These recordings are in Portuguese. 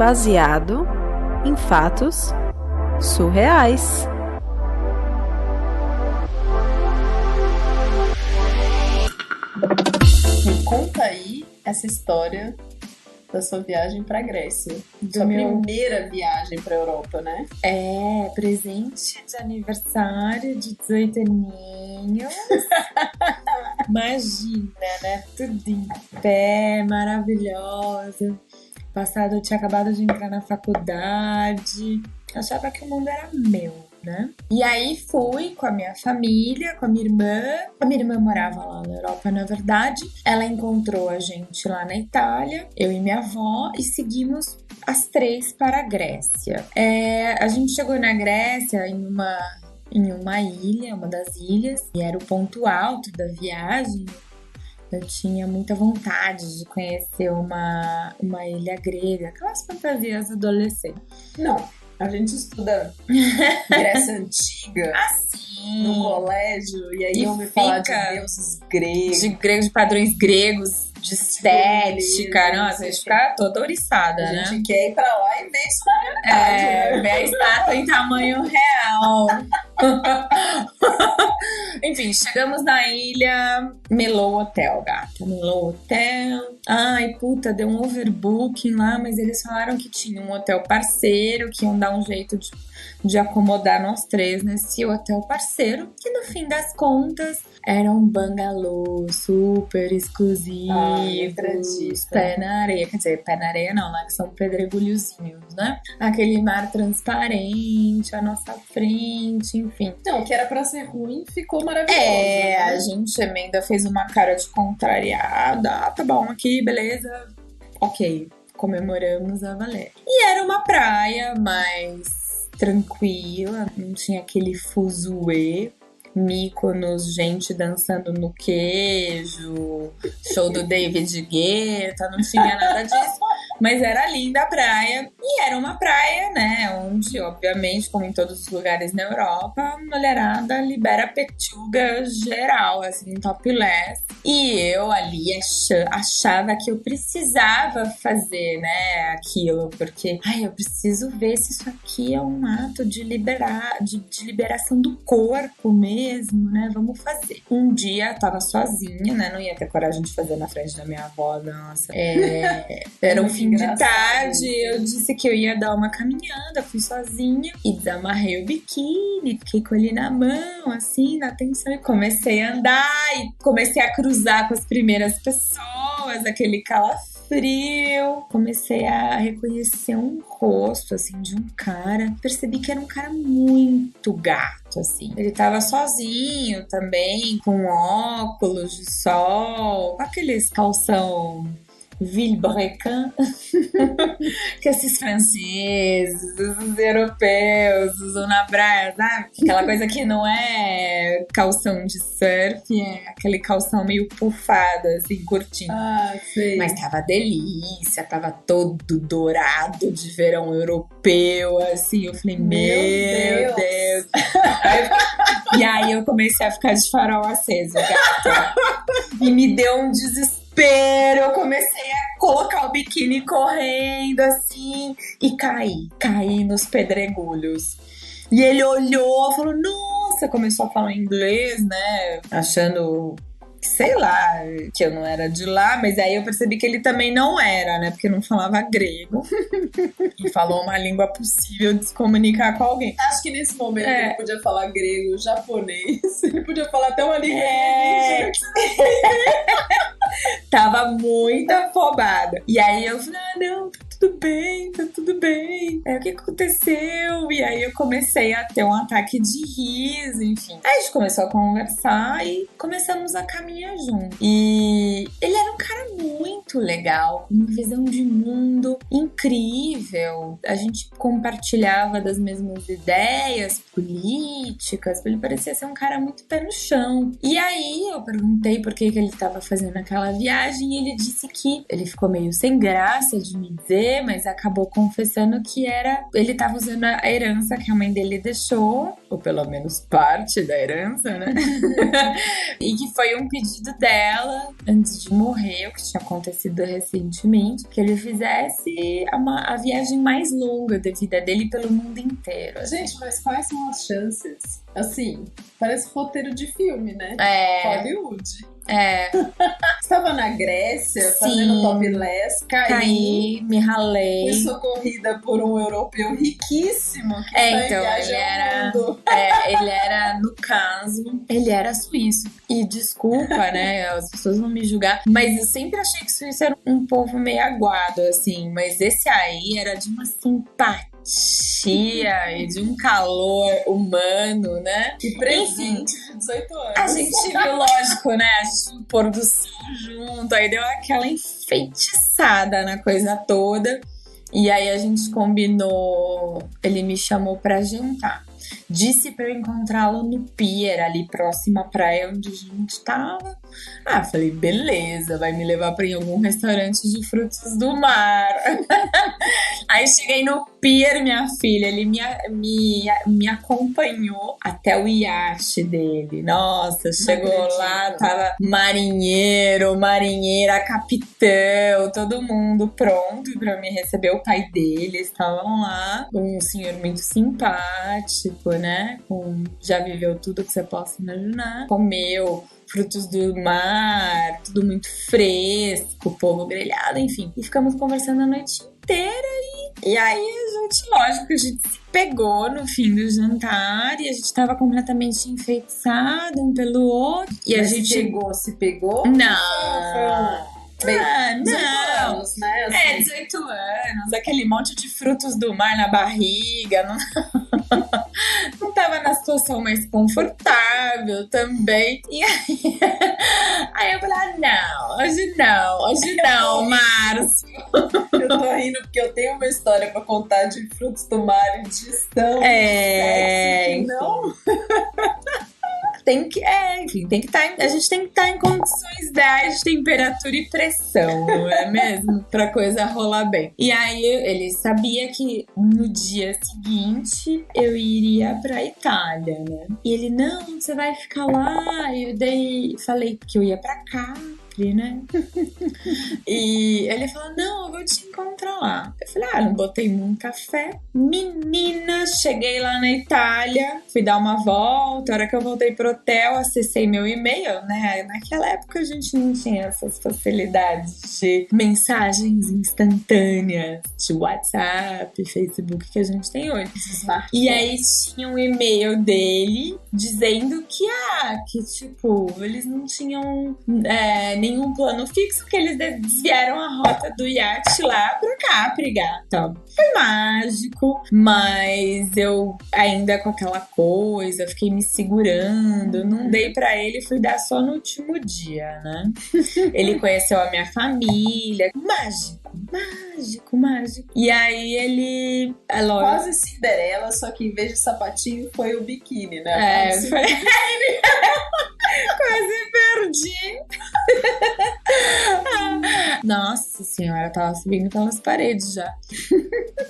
baseado em fatos surreais. Me conta aí essa história da sua viagem pra Grécia. Sua primeira viagem pra Europa, né? É, presente de aniversário de 18 aninhos. Imagina, né? Tudo em pé, maravilhosa. Passado, eu tinha acabado de entrar na faculdade. Achava que o mundo era meu, né? E aí fui com a minha família, com a minha irmã. A minha irmã morava lá na Europa, na verdade. Ela encontrou a gente lá na Itália, eu e minha avó, e seguimos as três para a Grécia. A gente chegou na Grécia em uma ilha, uma das ilhas, e era o ponto alto da viagem. Eu tinha muita vontade de conhecer uma ilha grega, aquelas fantasias adolescentes. Não, a gente estuda Grécia Antiga no colégio, e aí ouve falar de deuses gregos. De padrões gregos, de estética. Nossa, a gente fica toda ouriçada, né? A gente quer ir pra lá e ver isso na realidade. Ver a estátua em tamanho real. Enfim, chegamos na ilha, melou o hotel, gata. Melou o hotel. Ai, puta, deu um overbooking lá, mas eles falaram que tinha um hotel parceiro, que iam dar um jeito de acomodar nós três nesse hotel parceiro, que no fim das contas era um bangalô super exclusivo. Pé na areia, quer dizer, pé na areia não, né? Que são pedregulhozinhos, né? Aquele mar transparente à nossa frente, enfim. Não, o que era pra ser ruim ficou maravilhoso. Né? A gente ainda fez uma cara de contrariada. Ah, tá bom, aqui, beleza. Ok, comemoramos a valer. E era uma praia mais tranquila, não tinha aquele fuzuê. Mykonos, gente dançando no queijo, show do David Guetta, não tinha nada disso. Mas era linda a praia. E era uma praia, né, onde, obviamente, como em todos os lugares na Europa, a mulherada libera pechuga geral, assim, topless. E eu ali achava que eu precisava fazer, né, aquilo, porque, eu preciso ver se isso aqui é um ato de liberação do corpo mesmo, né, vamos fazer. Um dia eu tava sozinha, né, não ia ter coragem de fazer na frente da minha avó, nossa. Era um fim de tarde, eu disse que eu ia dar uma caminhada, fui sozinha e desamarrei o biquíni, fiquei com ele na mão, assim, na atenção, e comecei a andar e comecei a cruzar com as primeiras pessoas, aquele calafrio. Comecei a reconhecer um rosto, assim, de um cara. Percebi que era um cara muito gato, assim. Ele tava sozinho também, com óculos de sol, com aqueles calção Vilebrequin, que esses franceses, os europeus usam na praia, sabe? Aquela coisa que não é calção de surf, é aquele calção meio pufado, assim, curtinho. Ah, sei. Mas tava delícia, tava todo dourado de verão europeu, assim. Eu falei, meu Deus. E aí eu comecei a ficar de farol aceso, gata. E me deu um desespero. Eu comecei a colocar o biquíni correndo assim e caí nos pedregulhos. E ele olhou, falou, nossa, começou a falar inglês, né? Achando, sei lá, que eu não era de lá, mas aí eu percebi que ele também não era, né? Porque não falava grego. E falou uma língua possível de se comunicar com alguém. Acho que nesse momento ele podia falar grego, japonês, ele podia falar até uma língua indígena. Tava muito afobada. E aí eu falei, não, tá tudo bem. Aí o que aconteceu? E aí eu comecei a ter um ataque de riso, enfim. Aí a gente começou a conversar e começamos a caminhar junto. E ele era um cara muito legal, com uma visão de mundo incrível. A gente compartilhava das mesmas ideias políticas. Ele parecia ser um cara muito pé no chão. E aí eu perguntei por que ele estava fazendo aquela viagem e ele disse que ele ficou meio sem graça de me dizer, mas acabou confessando que ele estava usando a herança que a mãe dele deixou, ou pelo menos parte da herança, né? E que foi um pedido dela antes de morrer, o que tinha acontecido acontecido recentemente, que ele fizesse a viagem mais longa da vida dele pelo mundo inteiro. Assim. Gente, mas quais são as chances? Assim, parece roteiro de filme, né? Hollywood. Estava na Grécia, fazendo topless, caí, me ralei. Fui socorrida por um europeu riquíssimo que então, ele era, no caso, ele era suíço. E desculpa, né, as pessoas vão me julgar, mas eu sempre achei que suíço era um povo meio aguado, assim. Mas esse aí era de uma simpatia e de um calor humano, né? E presente de 18 anos. A gente viu, lógico, né? A gente viu o pôr do sol junto, aí deu aquela enfeitiçada na coisa toda. E aí a gente combinou, ele me chamou pra jantar. Disse pra eu encontrá-lo no pier, ali próximo à praia onde a gente tava. Falei, beleza, vai me levar pra algum restaurante de frutos do mar. Aí cheguei no pier, minha filha, ele me acompanhou até o iate dele. Nossa, chegou lá, tava marinheiro, marinheira, capitão, todo mundo pronto pra me receber. O pai dele estavam lá, um senhor muito simpático, né? Já viveu tudo que você possa imaginar. Comeu frutos do mar, tudo muito fresco, polvo grelhado, enfim. E ficamos conversando a noite inteira e aí a gente, lógico, a gente se pegou no fim do jantar e a gente tava completamente enfeitiçado um pelo outro. E a gente se pegou? Não. 18 anos, né? Assim. 18 anos, aquele monte de frutos do mar na barriga, não tava na situação mais confortável também. E aí eu falei, hoje não, Márcio. Eu tô rindo porque eu tenho uma história pra contar de frutos do mar e digestão. Sexo, não? Enfim, a gente tem que estar em condições ideais de temperatura e pressão, não é mesmo? Pra coisa rolar bem. E aí, ele sabia que no dia seguinte eu iria pra Itália, né? E ele, não, você vai ficar lá. E eu falei que eu ia pra cá. Né? E ele falou, não, eu vou te encontrar lá. Eu falei, não botei muito café. Menina, cheguei lá na Itália, fui dar uma volta. A hora que eu voltei pro hotel, acessei meu e-mail, né? Naquela época a gente não tinha essas facilidades de mensagens instantâneas, de WhatsApp, Facebook que a gente tem hoje. E aí tinha um e-mail dele dizendo que tipo, eles não tinham nenhum plano fixo, que eles desviaram a rota do iate lá pra Capri, então foi mágico, mas eu ainda com aquela coisa, fiquei me segurando, não dei pra ele, fui dar só no último dia, né? Ele conheceu a minha família, mágico. E aí ele... Quase Cinderela, só que em vez de sapatinho foi o biquíni, né? Foi... Quase perdi. Nossa senhora, eu tava subindo pelas paredes já.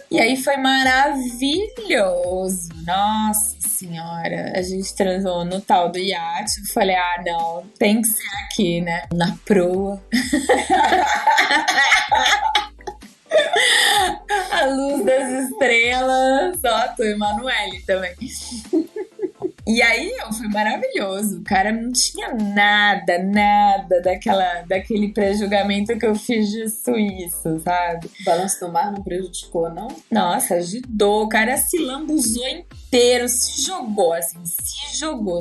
E aí foi maravilhoso. Nossa senhora, a gente transou no tal do iate. Eu falei, não, tem que ser aqui, né? Na proa. A luz das estrelas. Ó, tô Emanuele também. E aí, foi maravilhoso. O cara não tinha nada daquele pré-julgamento que eu fiz de suíço, sabe? O balanço do mar não prejudicou, não? Nossa, ajudou. O cara se lambuzou inteiro, se jogou,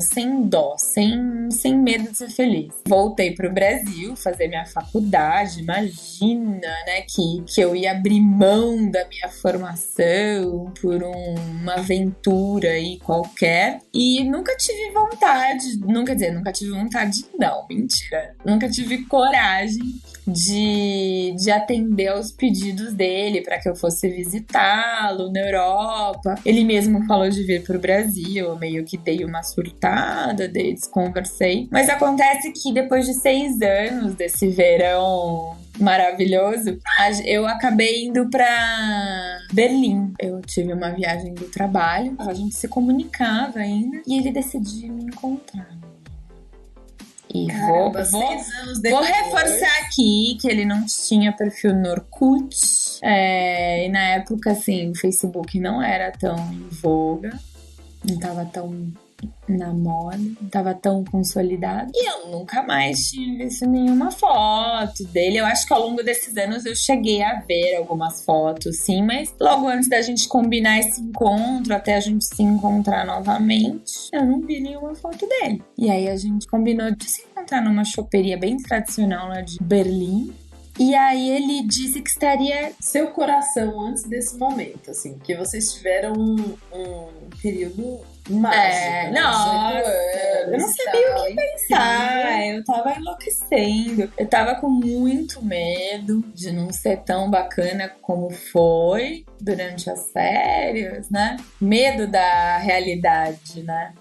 sem dó, sem medo de ser feliz. Voltei pro Brasil fazer minha faculdade. Imagina, né, que eu ia abrir mão da minha formação por uma aventura aí qualquer. E nunca tive vontade, nunca tive vontade, não, mentira. Nunca tive coragem de atender aos pedidos dele para que eu fosse visitá-lo na Europa. Ele mesmo falou de vir pro Brasil, eu meio que dei uma surtada, desconversei. Mas acontece que depois de 6 anos desse verão maravilhoso, eu acabei indo pra Berlim. Eu tive uma viagem do trabalho, a gente se comunicava ainda, e ele decidiu me encontrar. E Caramba, 6 anos depois. Vou reforçar aqui que ele não tinha perfil no Orkut. E na época, assim, o Facebook não era tão em voga. Não tava tão na moda, não tava tão consolidado. E eu nunca mais tinha visto nenhuma foto dele. Eu acho que ao longo desses anos eu cheguei a ver algumas fotos, sim, mas logo antes da gente combinar esse encontro, até a gente se encontrar novamente, eu não vi nenhuma foto dele. E aí a gente combinou de se encontrar numa choperia bem tradicional lá de Berlim. E aí ele disse que estaria... Seu coração antes desse momento, assim, porque vocês tiveram um período mágico, nossa, eu não sabia o que pensar, eu tava enlouquecendo, eu tava com muito medo de não ser tão bacana como foi durante as férias, né? Medo da realidade, né?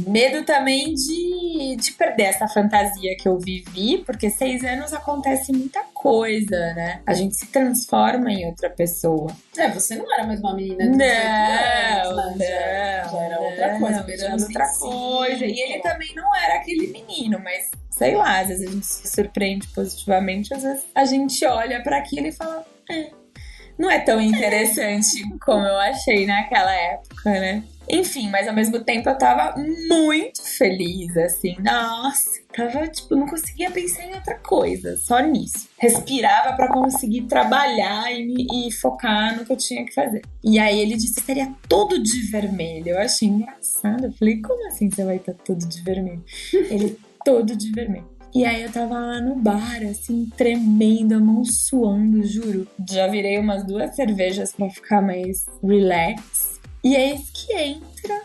Medo também de perder essa fantasia que eu vivi, porque 6 anos acontece muita coisa, né? A gente se transforma em outra pessoa. Você não era mais uma menina de 18 anos, né? Já era outra coisa. Já era outra coisa. E ele também não era aquele menino, mas sei lá, às vezes a gente se surpreende positivamente, às vezes a gente olha pra aquilo e fala, não é tão interessante como eu achei naquela época, né? Enfim, mas ao mesmo tempo eu tava muito feliz, assim, nossa, tava, tipo, não conseguia pensar em outra coisa, só nisso. Respirava pra conseguir trabalhar e focar no que eu tinha que fazer. E aí ele disse que estaria todo de vermelho, eu achei engraçado, eu falei, como assim você vai estar todo de vermelho? Ele, todo de vermelho. E aí eu tava lá no bar, assim, tremendo, a mão suando, juro. Já virei umas 2 cervejas pra ficar mais relax. E é eis que entra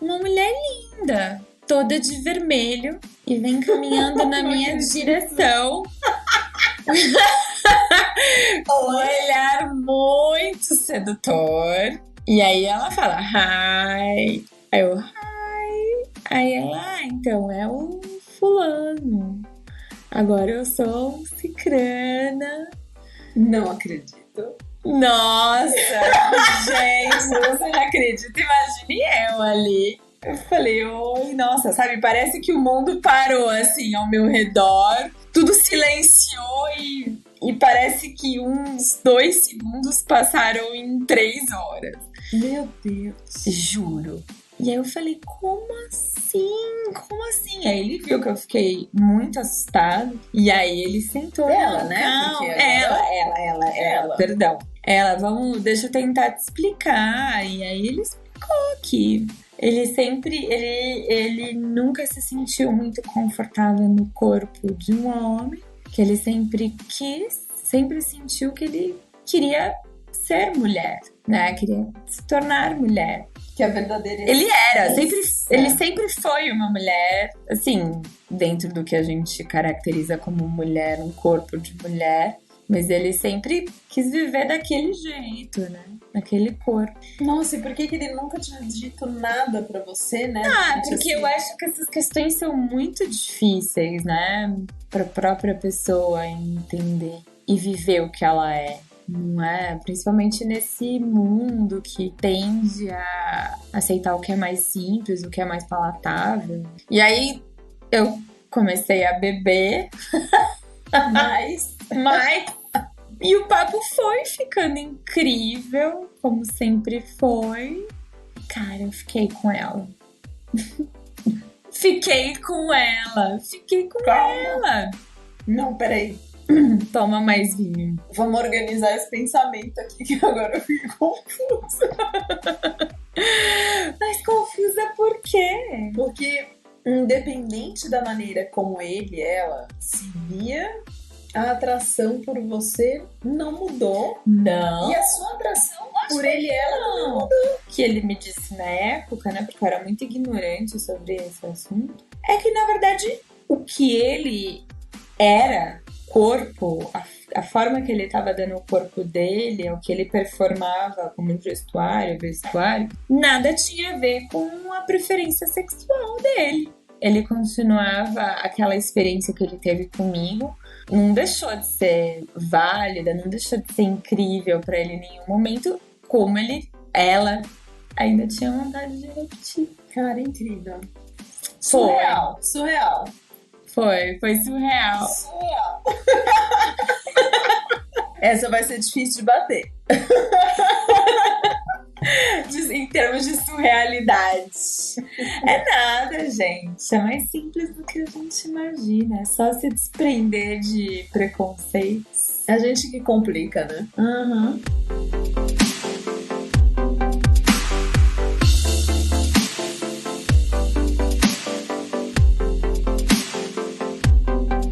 uma mulher linda, toda de vermelho, e vem caminhando na minha direção. Um olhar muito sedutor. E aí ela fala, hi. Aí eu, hi. Aí ela, então, é o fulano. Agora eu sou um cicrana. Não acredito. Nossa, gente, você não acredita? Imagine eu ali. Eu falei, oi, nossa, sabe? Parece que o mundo parou assim ao meu redor. Tudo silenciou e parece que uns 2 segundos passaram em 3 horas. Meu Deus. Juro. E aí eu falei, como assim? Como assim? Aí ele viu que eu fiquei muito assustada. E aí ele sentou. Ela, né? Não, ela. Perdão. Ela, deixa eu tentar te explicar. E aí ele explicou que ele nunca se sentiu muito confortável no corpo de um homem. Que ele sempre sentiu que ele queria ser mulher, né? Queria se tornar mulher. Que a verdadeira ele sempre foi uma mulher, assim, dentro do que a gente caracteriza como mulher, um corpo de mulher, mas ele sempre quis viver daquele jeito, né? Daquele corpo. Nossa, e por que ele nunca tinha dito nada pra você, né? Porque assim, eu acho que essas questões são muito difíceis, né? Pra própria pessoa entender e viver o que ela é. Não é? Principalmente nesse mundo que tende a aceitar o que é mais simples, o que é mais palatável. E aí eu comecei a beber mais. E o papo foi ficando incrível, como sempre foi. Cara, eu fiquei com ela. Fiquei com ela. Não, peraí. Toma mais vinho. Vamos organizar esse pensamento aqui, que agora eu fico confusa. Mas confusa por quê? Porque, independente da maneira como ela se via, a atração por você não mudou. Não. E a sua atração por ele e ela não mudou. Que ele me disse na época, né, porque eu era muito ignorante sobre esse assunto, é que, na verdade, o que ele era... corpo, a forma que ele estava dando o corpo dele, o que ele performava como vestuário, nada tinha a ver com a preferência sexual dele. Ele continuava aquela experiência que ele teve comigo, não deixou de ser válida, não deixou de ser incrível para ele em nenhum momento, como ela ainda tinha vontade de repetir. Cara, incrível. Surreal. Foi surreal. Essa vai ser difícil de bater. Em termos de surrealidade. É nada, gente. É mais simples do que a gente imagina. É só se desprender de preconceitos. É a gente que complica, né? Uhum.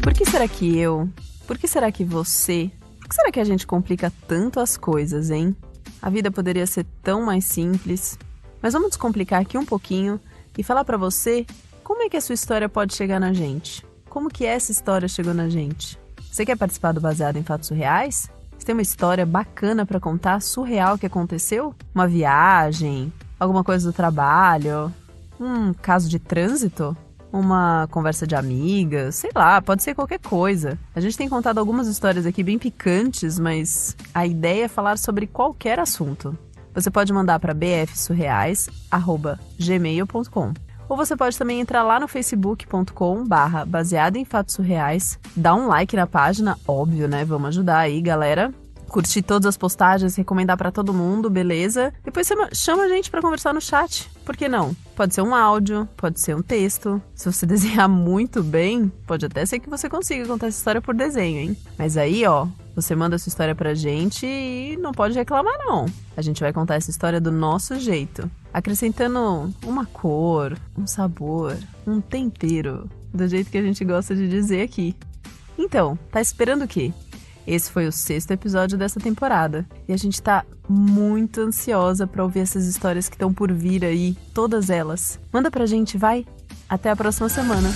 Por que será que eu? Por que será que você? Por que será que a gente complica tanto as coisas, hein? A vida poderia ser tão mais simples. Mas vamos descomplicar aqui um pouquinho e falar pra você como é que a sua história pode chegar na gente. Como que essa história chegou na gente? Você quer participar do Baseado em Fatos Surreais? Você tem uma história bacana pra contar, surreal que aconteceu? Uma viagem? Alguma coisa do trabalho? Um caso de trânsito? Uma conversa de amigas, sei lá, pode ser qualquer coisa. A gente tem contado algumas histórias aqui bem picantes, mas a ideia é falar sobre qualquer assunto. Você pode mandar para bfsurreais@gmail.com. Ou você pode também entrar lá no facebook.com/baseado em fatos surreais, dar um like na página, óbvio, né? Vamos ajudar aí, galera. Curtir todas as postagens, recomendar pra todo mundo, beleza? Depois você chama a gente pra conversar no chat. Por que não? Pode ser um áudio, pode ser um texto. Se você desenhar muito bem, pode até ser que você consiga contar essa história por desenho, hein? Mas aí, ó, você manda a sua história pra gente e não pode reclamar, não. A gente vai contar essa história do nosso jeito, acrescentando uma cor, um sabor, um tempero, do jeito que a gente gosta de dizer aqui. Então, tá esperando o quê? Esse foi o 6º episódio dessa temporada e a gente tá muito ansiosa pra ouvir essas histórias que estão por vir aí, todas elas. Manda pra gente, vai! Até a próxima semana!